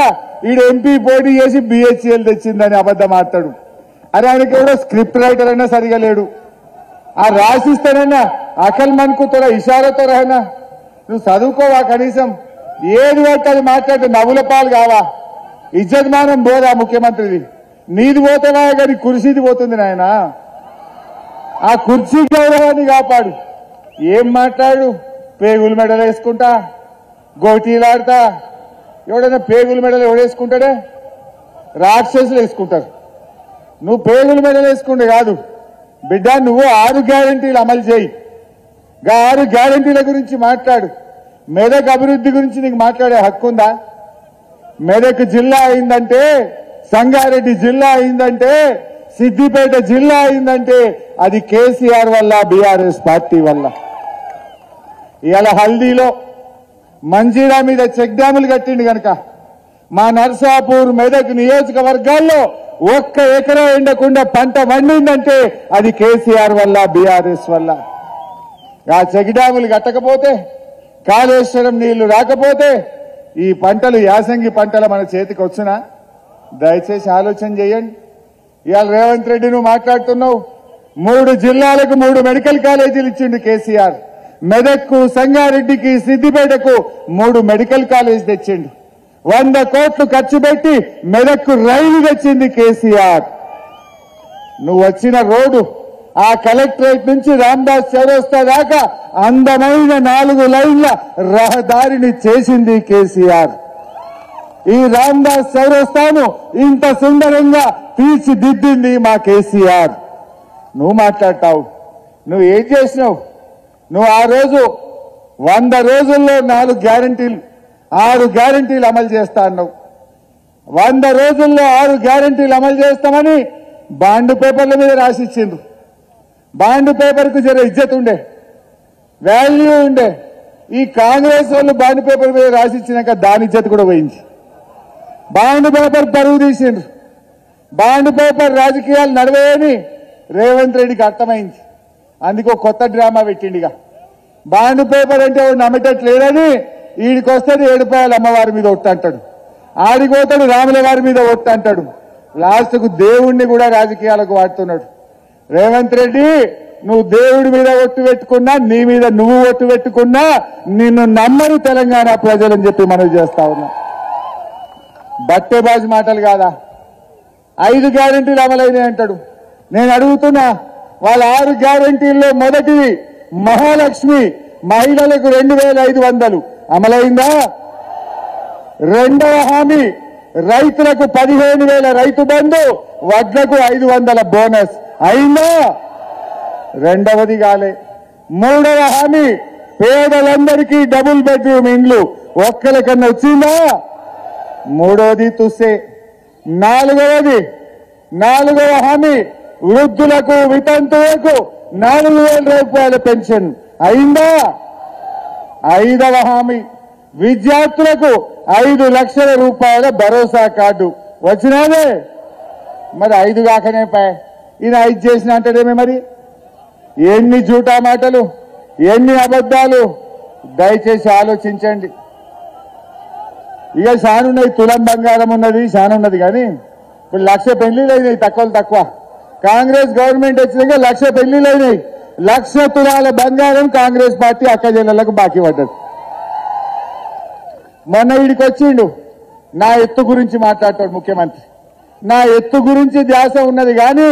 S5: ఈడు ఎంపీ పోటీ చేసి బిహెచ్ఎల్ తెచ్చిందని అబద్దం ఆడతాడు. అరే ఆయనకి ఎవడో స్క్రిప్ట్ రైటర్ అయినా సరిగా లేడు, ఆ రాసిస్తానన్నా అకల్ మన్కు తోరా ఇషారతో రహనా, నువ్వు చదువుకోవా కనీసం, ఏది పట్టి అది మాట్లాడితే నవ్వుల పాలు కావా, ఇజ్జతమానం పోదా ముఖ్యమంత్రిది, నీది పోతావా కానీ కుర్చీది పోతుంది నాయన, ఆ కుర్చీ గౌరవాన్ని కాపాడు. ఏం మాట్లాడు, పేగులు మెడలు వేసుకుంటా గోటీలాడతా, ఎవడైనా పేగులు మెడలు ఎవడేసుకుంటాడే, రాక్షసులు వేసుకుంటారు. నువ్వు పేగులు మెడలు వేసుకుంటే కాదు బిడ్డ, నువ్వు 6 గ్యారంటీలు అమలు చేయి. 6 గ్యారంటీల గురించి మాట్లాడు. మెదక్ అభివృద్ధి గురించి నీకు మాట్లాడే హక్కు ఉందా? మెదక్ జిల్లా అయిందంటే, సంగారెడ్డి జిల్లా అయిందంటే, సిద్దిపేట జిల్లా అయిందంటే అది కేసీఆర్ వల్ల, బీఆర్ఎస్ పార్టీ వల్ల. ఇవాళ హల్దీలో మంజీరా మీద చెక్ డ్యాములు కట్టిండు కనుక మా నర్సాపూర్ మెదక్ నియోజకవర్గాల్లో 1 ఎకరా ఎండకుండా పంట వండిందంటే అది కేసీఆర్ వల్ల, బీఆర్ఎస్ వల్ల. ఆ చెక్ డ్యాములు కట్టకపోతే, కాళేశ్వరం నీళ్లు రాకపోతే ఈ పంటలు, యాసంగి పంటలు మన చేతికి వచ్చునా? దయచేసి ఆలోచన చేయండి. ఇవాళ రేవంత్ రెడ్డి నువ్వు మాట్లాడుతున్నావు, 3 జిల్లాలకు 3 మెడికల్ కాలేజీలు ఇచ్చిండు కేసీఆర్. మెదక్కు, సంగారెడ్డికి, సిద్దిపేటకు 3 మెడికల్ కాలేజ్ తెచ్చిండు. 100 కోట్లు ఖర్చు పెట్టి మెదక్కు రైలు తెచ్చింది కేసీఆర్. నువ్వు వచ్చిన రోడ్డు ఆ కలెక్టరేట్ నుంచి రామ్దాస్ చౌరస్తా దాకా అందమైన 4 లైన్ల రహదారిని చేసింది కేసీఆర్. ఈ రామ్దాస్ చౌరస్తాను ఇంత సుందరంగా తీర్చిదిద్దింది మా కేసీఆర్. నువ్వు మాట్లాడతావు, నువ్వు ఏం చేసినావు? నువ్వు ఆ రోజు 100 రోజుల్లో 4 గ్యారంటీలు, 6 గ్యారంటీలు అమలు చేస్తా అన్నావు. 100 రోజుల్లో 6 గ్యారంటీలు అమలు చేస్తామని బాండ్ పేపర్ల మీద రాసిచ్చిండ్రు. బాండ్ పేపర్కు జర ఇజ్జత్ ఉండే, వాల్యూ ఉండే. ఈ కాంగ్రెస్ వాళ్ళు బాండ్ పేపర్ మీద రాసిచ్చినాక దాని ఇజ్జత్ కూడా పోయింది. బాండ్ పేపర్ పరువు తీసిండ్రు. బాండ్ పేపర్ రాజకీయాలు నడవేయని రేవంత్ రెడ్డికి అర్థమైంది. అందుకో కొత్త డ్రామా పెట్టిండిగా. బాండ్ పేపర్ అంటే నమ్మేటట్లేదని ఈడికొస్తాడు ఏడుపాయల అమ్మవారి మీద ఒట్టు అంటాడు, ఆడిపోతాడు రాముల వారి మీద ఒట్టు అంటాడు, లాస్ట్కు దేవుణ్ణి కూడా రాజకీయాలకు వాడుతున్నాడు. రేవంత్ రెడ్డి, నువ్వు దేవుడి మీద ఒట్టు పెట్టుకున్నా, నీ మీద నువ్వు ఒట్టు పెట్టుకున్నా నిన్ను నమ్మరు తెలంగాణ ప్రజలని చెప్పి మనం చేస్తా ఉన్నా. బట్టేబాజు మాటలు కాదా? 5 గ్యారంటీలు అమలైనాయి అంటాడు. నేను అడుగుతున్నా, వాళ్ళ 6 గ్యారంటీల్లో మొదటిది మహాలక్ష్మి, మహిళలకు 2500 అమలైందా? రెండవ హామీ రైతులకు 15,000 రైతు బంధు, వడ్లకు 500 బోనస్ అయిందా? రెండవది కాలే. మూడవ హామీ పేదలందరికీ డబుల్ బెడ్రూమ్ ఇండ్లు ఒక్కరికన్నా వచ్చిందా? మూడవది తుస్సే. నాలుగవ హామీ వృద్ధులకు, వితంతువులకు 4,000 రూపాయల పెన్షన్ అయిందా? 5వ హామీ విద్యార్థులకు 5 లక్షల రూపాయల భరోసా కార్డు వచ్చినాదే. మరి 5 కాకనే పాయ్, ఈయన 5 చేసిన అంటేనేమే. మరి ఎన్ని జూటా మాటలు, ఎన్ని అబద్ధాలు, దయచేసి ఆలోచించండి. ఇక శానున్నది, తులం బంగారం ఉన్నది, శానున్నది. కానీ ఇప్పుడు 1,00,000 పెళ్లిళ్ళు అయినాయి, తక్కువ. కాంగ్రెస్ గవర్నమెంట్ వచ్చినాక 1,00,000 పెళ్లిళ్ళు అయినాయి. 1,00,000 తులాల బంగారం కాంగ్రెస్ పార్టీ అక్కజల్లకు బాకీ పడ్డది. మొన్న వీడికి వచ్చిండు, నా ఎత్తు గురించి మాట్లాడతాడు ముఖ్యమంత్రి. నా ఎత్తు గురించి ధ్యాస ఉన్నది కానీ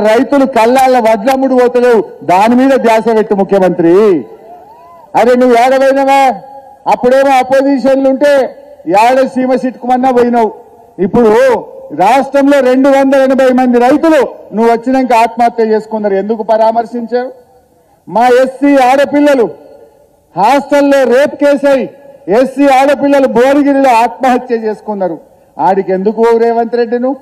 S5: రైతులు కళ్ళాల వడ్లమ్ముడు పోతలేవు, దాని మీద ధ్యాస పెట్టు ముఖ్యమంత్రి. అరే నువ్వు ఏడవైనవా? అప్పుడేమో అపోజిషన్లు ఉంటే ఏడ సీమ సిట్టుకుమన్నా పోయినావు. ఇప్పుడు రాష్ట్రంలో 280 మంది రైతులు నువ్వు వచ్చినాక ఆత్మహత్య చేసుకున్నారు. ఎందుకు పరామర్శించావు? మా ఎస్సీ ఆడపిల్లలు హాస్టల్లో రేప్ కేసై ఎస్సీ ఆడపిల్లలు భువనగిరిలో ఆత్మహత్య చేసుకున్నారు. ఆడికి ఎందుకు రేవంత్ రెడ్డి నువ్వు?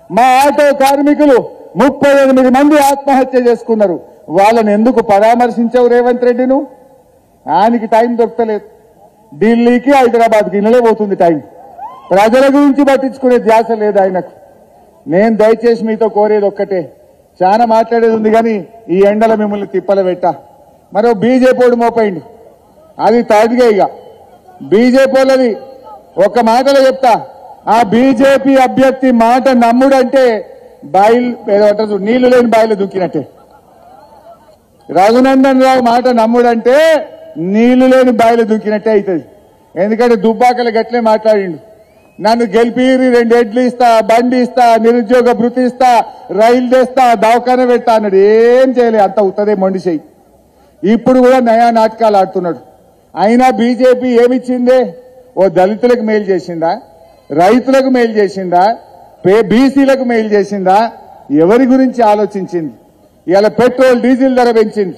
S5: మా ఆటో కార్మికులు 38 మంది ఆత్మహత్య చేసుకున్నారు. వాళ్ళని ఎందుకు పరామర్శించవు రేవంత్ రెడ్డి నువ్వు? ఆయనకి టైం దొరకలేదు. ఢిల్లీకి హైదరాబాద్కి ఇళ్ళే పోతుంది టైం. ప్రజల గురించి పట్టించుకునే ధ్యాస లేదు ఆయనకు. నేను దయచేసి మీతో కోరేది ఒక్కటే, చాలా మాట్లాడేది ఉంది కానీ ఈ ఎండల మిమ్మల్ని తిప్పల పెట్ట. మరో బీజేపీ మోపైండు, అది తాడిగా. ఇక బీజేపీ వాళ్ళది ఒక మాటలో చెప్తా, ఆ బీజేపీ అభ్యర్థి మాట నమ్ముడంటే బయలు నీళ్లు లేని బాయిలు దుక్కినట్టే. రఘునందన్ రావు మాట నమ్ముడంటే నీళ్లు లేని బాయిలు దుక్కినట్టే అవుతుంది. ఎందుకంటే దుబ్బాకలు గట్లే మాట్లాడిండు, నన్ను గెలిపిరి 2 ఎడ్లు ఇస్తా, బండి ఇస్తా, నిరుద్యోగ భృతి ఇస్తా, రైలు తెస్తా, దవాఖాన పెడతా అన్నాడు. ఏం చేయలే, అంత ఉత్తదే మొండి చెయ్యి. ఇప్పుడు కూడా నయా నాటకాలు ఆడుతున్నాడు. అయినా బీజేపీ ఏమిచ్చిందే? ఓ దళితులకు మేలు చేసిందా? రైతులకు మేలు చేసిందా? బీసీలకు మేలు చేసిందా? ఎవరి గురించి ఆలోచించింది? ఇవాళ పెట్రోల్ డీజిల్ ధర పెంచింది,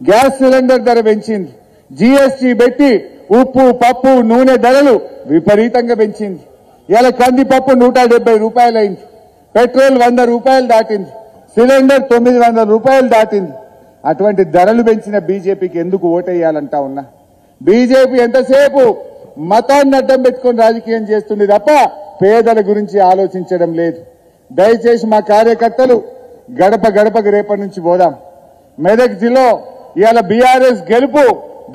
S5: గ్యాస్ సిలిండర్ ధర పెంచింది, జీఎస్టీ పెట్టి ఉప్పు పప్పు నూనె ధరలు విపరీతంగా పెంచింది. ఇవాళ కందిపప్పు 170 రూపాయలు అయింది, పెట్రోల్ 100 రూపాయలు దాటింది, సిలిండర్ 900 రూపాయలు దాటింది. అటువంటి ధరలు పెంచిన బీజేపీకి ఎందుకు ఓటేయాలంటా ఉన్నా? బీజేపీ ఎంతసేపు మతాన్ని అడ్డం పెట్టుకుని రాజకీయం చేస్తుంది తప్ప పేదల గురించి ఆలోచించడం లేదు. దయచేసి మా కార్యకర్తలు గడప గడపకు రేపటి నుంచి పోదాం. మెదక్ జిల్లా ఇవాళ బీఆర్ఎస్ గెలుపు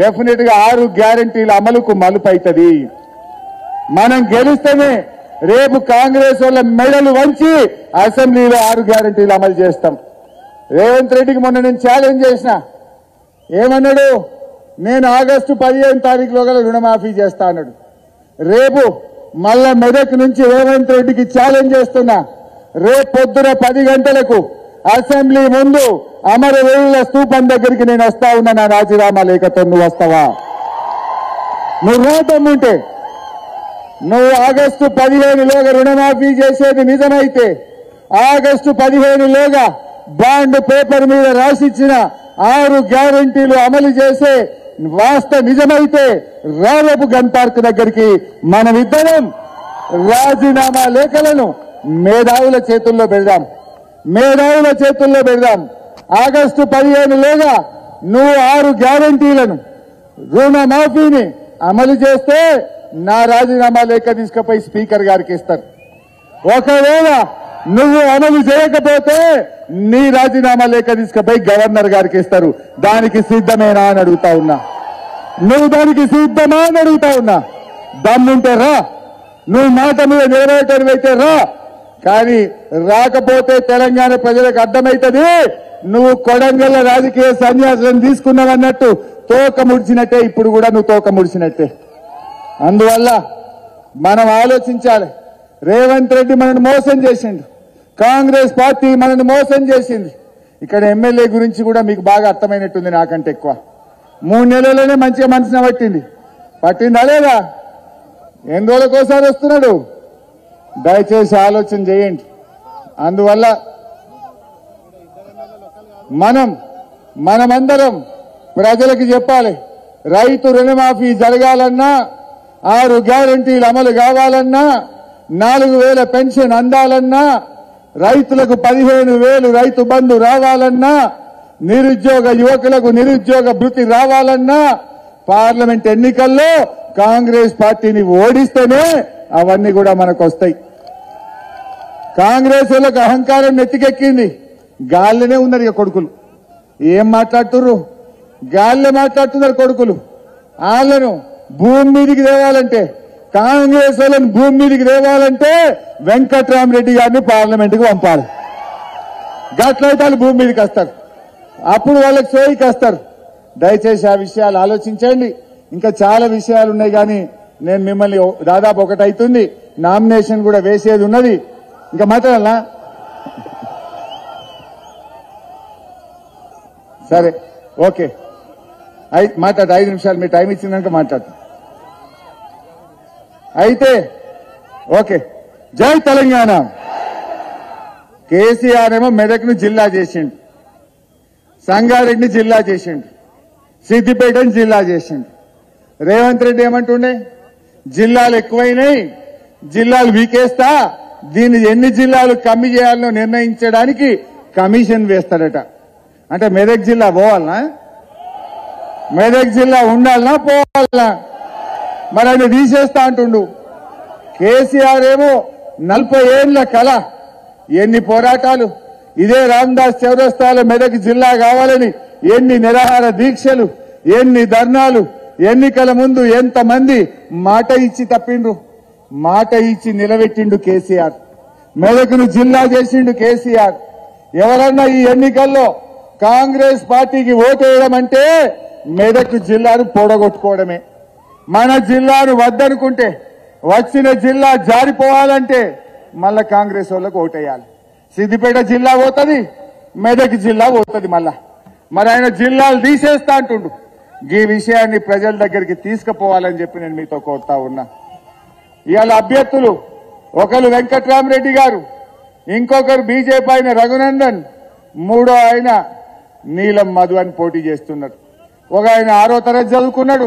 S5: డెఫినెట్ గా 6 గ్యారంటీల అమలుకు మలుపు అవుతుంది. మనం గెలిస్తేనే రేపు కాంగ్రెస్ వాళ్ళ మెడలు వంచి అసెంబ్లీలో 6 గ్యారంటీలు అమలు చేస్తాం. రేవంత్ రెడ్డికి మొన్న నేను ఛాలెంజ్ చేసిన, ఏమన్నాడు? నేను ఆగస్టు 15 తారీఖులో గల రుణమాఫీ చేస్తా అన్నాడు. రేపు మళ్ళా మెదక్ నుంచి రేవంత్ రెడ్డికి ఛాలెంజ్ చేస్తున్నా, రేపు పొద్దున 10 గంటలకు అసెంబ్లీ ముందు అమరవీరుల స్తూపం దగ్గరికి నేను వస్తా ఉన్నా. నా రాజీనామా లేఖతో నువ్వు వస్తావా? నువ్వు రాతమ్ముంటే, నువ్వు ఆగస్టు 15లోగా రుణమాఫీ చేసేది నిజమైతే, ఆగస్టు 15లోగా బాండ్ పేపర్ మీద రాసిచ్చిన 6 గ్యారంటీలు అమలు చేసే నిజమైతే రేపు గన్ పార్క్ దగ్గరికి మనమిద్దరం రాజీనామా లేఖలను మేధావుల చేతుల్లో పెడదాం. మేధావుల చేతుల్లో పెడదాం. ఆగస్టు 15లోగా నువ్వు 6 గ్యారంటీలను రుణమాఫీని అమలు చేస్తే నా రాజీనామా లేఖ తీసుకుపోయి స్పీకర్ గారికి ఇస్తారు. ఒకవేళ నువ్వు అమలు చేయకపోతే నీ రాజీనామా లేఖ తీసుకుపోయి గవర్నర్ గారికి ఇస్తారు. దానికి సిద్ధమేనా అని అడుగుతా ఉన్నా. నువ్వు దానికి సిద్ధమా అని అడుగుతా ఉన్నా. దమ్ముంటే రా, నువ్వు మాట మీద నెరవేర్చైతే రా. కానీ రాకపోతే తెలంగాణ ప్రజలకు అర్థమవుతుంది నువ్వు కొడంగల్ రాజకీయ సన్యాసం తీసుకున్నావన్నట్టు తోక ముడిచినట్టే. ఇప్పుడు కూడా నువ్వు తోక ముడిచినట్టే. అందువల్ల మనం ఆలోచించాలి. రేవంత్ రెడ్డి మనల్ని మోసం చేసిండు, కాంగ్రెస్ పార్టీ మనల్ని మోసం చేసింది. ఇక్కడ ఎమ్మెల్యే గురించి కూడా మీకు బాగా అర్థమైనట్టుంది నాకంటే ఎక్కువ. 3 నెలల్లోనే మంచిగా మనసున పట్టిందా లేదా? ఎన్ని రోజులకోసారి వస్తున్నాడు? దయచేసి ఆలోచన చేయండి. అందువల్ల మనమందరం ప్రజలకు చెప్పాలి, రైతు రుణమాఫీ జరగాలన్నా, 6 గ్యారంటీలు అమలు కావాలన్నా, 4,000 పెన్షన్ అందాలన్నా, రైతులకు 15,000 రైతు బంధు రావాలన్నా, నిరుద్యోగ యువకులకు నిరుద్యోగ భృతి రావాలన్నా, పార్లమెంట్ ఎన్నికల్లో కాంగ్రెస్ పార్టీని ఓడిస్తేనే అవన్నీ కూడా మనకు వస్తాయి. కాంగ్రెస్ వాళ్ళకు అహంకారం నెత్తికెక్కింది. గాలినే ఉన్నారు ఇక కొడుకులు. ఏం మాట్లాడుతున్నారు? గాలిలో మాట్లాడుతున్నారు కొడుకులు. వాళ్ళను భూమి మీదికి తేవాలంటే, కాంగ్రెస్ వాళ్ళని భూమి మీదికి తేవాలంటే వెంకట్రామరెడ్డి గారిని పార్లమెంటుకు పంపాలి. గట్లయితే వాళ్ళు భూమి మీదకి వస్తారు, అప్పుడు వాళ్ళకి సోయికి వస్తారు. దయచేసి ఆ విషయాలు ఆలోచించండి. ఇంకా చాలా విషయాలు ఉన్నాయి కానీ నేను మిమ్మల్ని దాదాపు 1 అవుతుంది, నామినేషన్ కూడా వేసేది ఉన్నది. ఇంకా మాట్లాడాలా? సరే, ఓకే, మాట్లాడు. 5 నిమిషాలు మీ టైం ఇచ్చిందంటే మాట్లాడు. అయితే ఓకే, జై తెలంగాణ. కేసీఆర్ ఏమో మెదక్ను జిల్లా చేసిండు, సంగారెడ్డిని జిల్లా చేసిండు, సిద్దిపేటని జిల్లా చేసిండు. రేవంత్ రెడ్డి ఏమంటుండే? జిల్లాలు ఎక్కువైనాయి, జిల్లాలు వీకేస్తా, దీన్ని ఎన్ని జిల్లాలు కమ్మి చేయాలనో నిర్ణయించడానికి కమిషన్ వేస్తాడట. అంటే మెదక్ జిల్లా పోవాలనా? మెదక్ జిల్లా ఉండాలనా పోవాలనా? మరి ఆయన తీసేస్తా అంటుండు. కేసీఆర్ ఏమో 40 ఏళ్ల కళ, ఎన్ని పోరాటాలు, ఇదే రామదాస్ చౌరస్తాలో మెదక్ జిల్లా కావాలని ఎన్ని నిరాహార దీక్షలు, ఎన్ని ధర్నాలు, ఎన్నికల ముందు ఎంతమంది మాట ఇచ్చి తప్పిండ్రు. మాట ఇచ్చి నిలబెట్టిండు కేసీఆర్. మెదక్ను జిల్లా చేసిండు కేసీఆర్. ఎవరన్నా ఈ ఎన్నికల్లో కాంగ్రెస్ పార్టీకి ఓటేయడం అంటే మెదక్ జిల్లాను పొడగొట్టుకోవడమే. మన జిల్లాను వద్దనుకుంటే, వచ్చిన జిల్లా జారిపోవాలంటే మళ్ళా కాంగ్రెస్ వాళ్ళకు ఓటేయాలి. సిద్దిపేట జిల్లా పోతుంది, మెదక్ జిల్లా పోతుంది మళ్ళా. మరి ఆయన జిల్లాలు తీసేస్తా అంటుండు. ఈ విషయాన్ని ప్రజల దగ్గరికి తీసుకుపోవాలని చెప్పి నేను మీతో కోరుతా ఉన్నా. ఇవాళ అభ్యర్థులు ఒకరు వెంకట్రామరెడ్డి గారు, ఇంకొకరు బీజేపీ ఆయన రఘునందన్, మూడో ఆయన నీలం మధు అని పోటీ చేస్తున్నారు. ఒక ఆయన 6వ తరగతి చదువుకున్నాడు,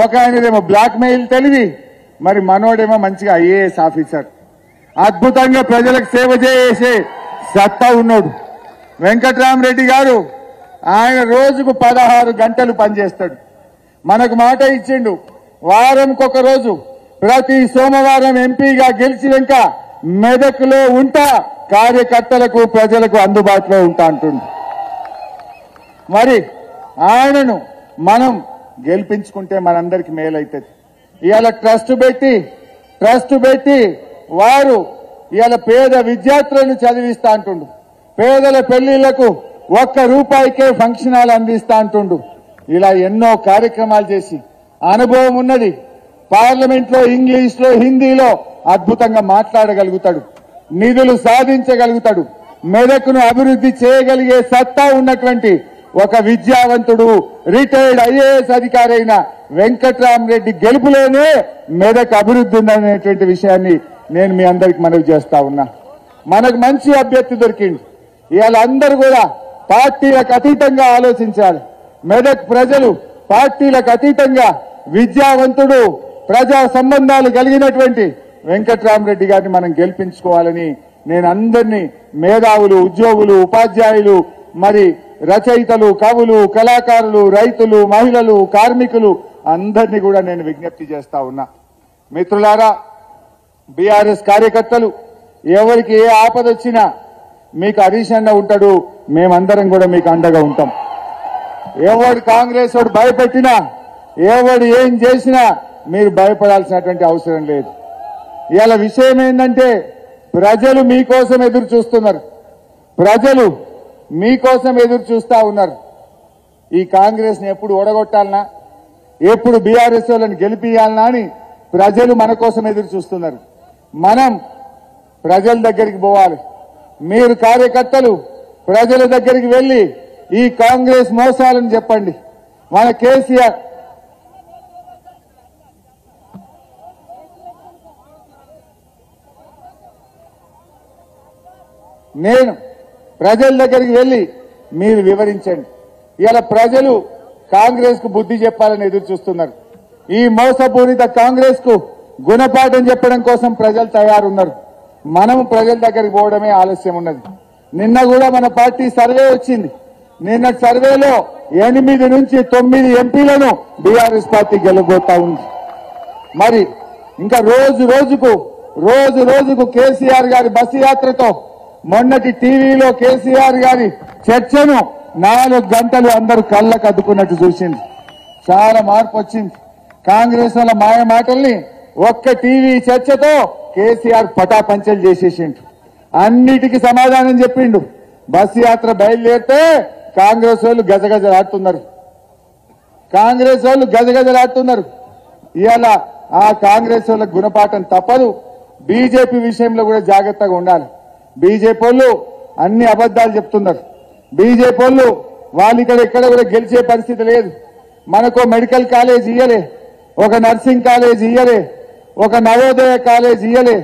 S5: ఒక ఆయనదేమో బ్లాక్ మెయిల్ తెలివి, మరి మనోడేమో మంచిగా ఐఏఎస్ ఆఫీసర్, అద్భుతంగా ప్రజలకు సేవ చేసే సత్తా ఉన్నాడు. వెంకట్రామరెడ్డి గారు ఆయన రోజుకు 16 గంటలు పనిచేస్తాడు. మనకు మాట ఇచ్చిండు, వారంకొక రోజు ప్రతి సోమవారం ఎంపీగా గెలిచినాక మెదక్లో ఉంటా, కార్యకర్తలకు ప్రజలకు అందుబాటులో ఉంటా అంటుండు. మరి ఆయనను మనం గెలిపించుకుంటే మనందరికి మేలైతుంది. ఇవాళ ట్రస్ట్ పెట్టి వారు ఇవాళ పేద విద్యార్థులను చదివిస్తా అంటుండు. పేదల పెళ్లిళ్లకు ₹1 ఫంక్షన్ హాల్ అందిస్తా అంటుండు. ఇలా ఎన్నో కార్యక్రమాలు చేసి అనుభవం ఉన్నది. పార్లమెంట్ లో ఇంగ్లీష్ లో హిందీలో అద్భుతంగా మాట్లాడగలుగుతాడు, నిధులు సాధించగలుగుతాడు. మెదక్ను అభివృద్ధి చేయగలిగే సత్తా ఉన్నటువంటి ఒక విద్యావంతుడు, రిటైర్డ్ ఐఏఎస్ అధికారి అయిన వెంకట్రామరెడ్డి గెలుపులోనే మెదక్ అభివృద్ధి ఉందనేటువంటి విషయాన్ని నేను మీ అందరికి మనవి చేస్తా ఉన్నా. మనకు మంచి అభ్యర్థి దొరికింది. ఇవాళ అందరూ కూడా పార్టీలకు అతీతంగా ఆలోచించాలి. మెదక్ ప్రజలు పార్టీలకు అతీతంగా విద్యావంతుడు, ప్రజా సంబంధాలు కలిగినటువంటి వెంకట్రామరెడ్డి గారిని మనం గెలిపించుకోవాలని నేను అందరినీ, మేధావులు, ఉద్యోగులు, ఉపాధ్యాయులు, మరి రచయితలు, కవులు, కళాకారులు, రైతులు, మహిళలు, కార్మికులు అందరినీ కూడా నేను విజ్ఞప్తి చేస్తా ఉన్నా. మిత్రులారా, బీఆర్ఎస్ కార్యకర్తలు ఎవరికి ఏ ఆపద వచ్చినా మీకు హరీష్ అన్న ఉంటాడు, మేమందరం కూడా మీకు అండగా ఉంటాం. ఎవడు కాంగ్రెస్ వాడు భయపెట్టినా, ఎవడు ఏం చేసినా మీరు భయపడాల్సినటువంటి అవసరం లేదు. ఇవాళ విషయం ఏంటంటే ప్రజలు మీకోసం ఎదురు చూస్తున్నారు. ప్రజలు మీకోసం ఎదురు చూస్తా ఉన్నారు. ఈ కాంగ్రెస్ ని ఎప్పుడు ఓడగొట్టాలనా, ఎప్పుడు బీఆర్ఎస్ వాళ్ళని గెలిపియాలనా అని ప్రజలు మన కోసం ఎదురు చూస్తున్నారు. మనం ప్రజల దగ్గరికి పోవాలి. మీరు కార్యకర్తలు ప్రజల దగ్గరికి వెళ్లి ఈ కాంగ్రెస్ మోసాలను చెప్పండి. మన కేసీఆర్ నేను ప్రజల దగ్గరికి వెళ్లి మీరు వివరించండి. ఇలా ప్రజలు కాంగ్రెస్ కు బుద్ధి చెప్పాలని ఎదురు చూస్తున్నారు. ఈ మోసపూరిత కాంగ్రెస్ కు గుణపాఠం చెప్పడం కోసం ప్రజలు తయారున్నారు. మనం ప్రజల దగ్గరికి పోవడమే ఆలస్యం ఉన్నది. నిన్న కూడా మన పార్టీ సర్వే వచ్చింది. నిన్న సర్వేలో 8 నుంచి 9 ఎంపీలను బీఆర్ఎస్ పార్టీ గెలవబోతా ఉంది. మరి ఇంకా రోజు రోజుకు కేసీఆర్ గారి బస్సు యాత్రతో మొన్నటి టీవీలో కేసీఆర్ గారి చర్చను 4 గంటలు అందరూ కళ్ళకు అద్దుకున్నట్టు చూసింది. చాలా మార్పు వచ్చింది. కాంగ్రెస్ వాళ్ళ మాయ మాటల్ని ఒక్క టీవీ చర్చతో కేసీఆర్ పటాపంచలు చేసేసిండు. అన్నిటికీ సమాధానం చెప్పిండు. బస్సు యాత్ర బయలుదేరితే కాంగ్రెస్ వాళ్ళు గజగజలాడుతున్నారు. ఇవాళ ఆ కాంగ్రెస్ వాళ్ళకి గుణపాఠం తప్పదు. బీజేపీ విషయంలో కూడా జాగ్రత్తగా ఉండాలి. బీజేపీ వాళ్ళు అన్ని అబద్దాలు చెప్తున్నారు. బీజేపీ వాళ్ళు ఎక్కడ కూడా గెలిచే పరిస్థితి లేదు. మనకు మెడికల్ కాలేజ్ ఇయ్యలే, ఒక నర్సింగ్ కాలేజ్ ఇయ్యలే, ఒక నవోదయ కాలేజ్ ఇయ్యలే.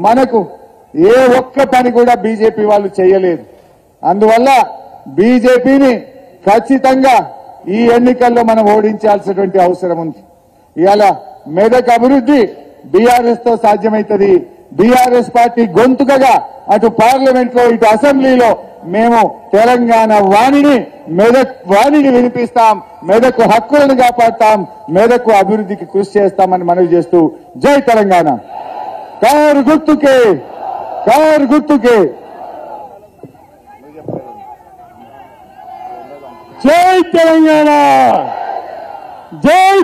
S5: మనకు ఏ ఒక్క పని కూడా బీజేపీ వాళ్ళు చేయలేదు. అందువల్ల బీజేపీని ఖచ్చితంగా ఈ ఎన్నికల్లో మనం ఓడించాల్సినటువంటి అవసరం ఉంది. ఇవాళ మెదక్ అభివృద్ధి బీఆర్ఎస్ తో సాధ్యమవుతుంది. బీఆర్ఎస్ పార్టీ గొంతుకగా అటు పార్లమెంట్ లో ఇటు అసెంబ్లీలో మేము తెలంగాణ వాణిని మెదక్ వాణిని వినిపిస్తాం, మెదక్ హక్కులను కాపాడతాం, మెదక్ అభివృద్ధికి కృషి చేస్తామని మనవి చేస్తూ జై తెలంగాణ. కారు గుర్తుకే, కారు గుర్తుకే. జై తెలంగాణ, జై